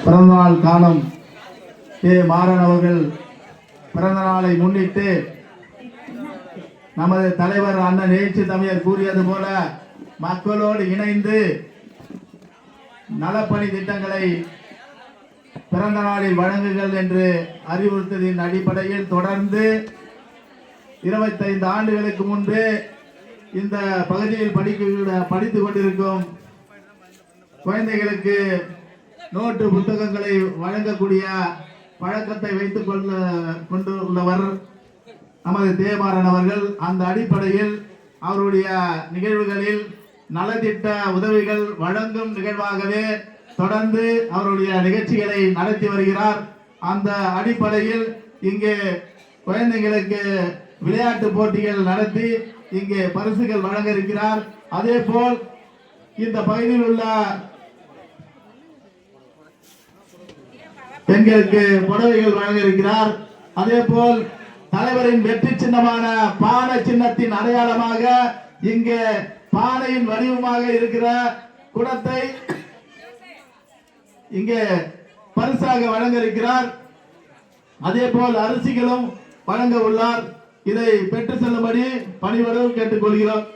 பிறந்தநாள் காணும் மாறன் அவர்கள் பிறந்த நாளை முன்னிட்டு நமது தலைவர் அண்ணன் எழுச்சி தமிழர் கூறியது போல மக்களோடு இணைந்து நலப்பணி திட்டங்களை பிறந்த நாளில் வழங்குங்கள் என்று அறிவுறுத்தலின் அடிப்படையில் தொடர்ந்து 25 ஆண்டுகளுக்கு முன்பு இந்த பகுதியில் படித்துக் கொண்டிருக்கும் குழந்தைகளுக்கு நோட்டு புத்தகங்களை வழங்கக்கூடிய பழக்கத்தை வைத்துக் கொண்டுள்ளவர் நமது தேமாறன் அவர்கள். அந்த அடிப்படையில் அவருடைய நிகழ்வுகளில் நலத்திட்ட உதவிகள் வழங்கும் நிகழ்வாகவே தொடர்ந்து அவருடைய நிகழ்ச்சிகளை நடத்தி வருகிறார். அந்த அடிப்படையில் இங்கே குழந்தைகளுக்கு விளையாட்டு போட்டிகள் நடத்தி இங்கே பரிசுகள் வழங்க இருக்கிறார். அதே போல் இந்த பகுதியில் உள்ள பெண்களுக்கு புடவைகள் வழங்க இருக்கிறார். அதே போல் தலைவரின் வெற்றி சின்னமான பானை சின்னத்தின் அடையாளமாக இங்கே பானையின் வடிவமாக இருக்கிற குடத்தை இங்கே பரிசாக வழங்க இருக்கிறார். அதே போல் அரிசிகளும் வழங்க உள்ளார். இதை பெற்று செல்லும்படி பணிவோடு கேட்டுக்கொள்கிறோம்.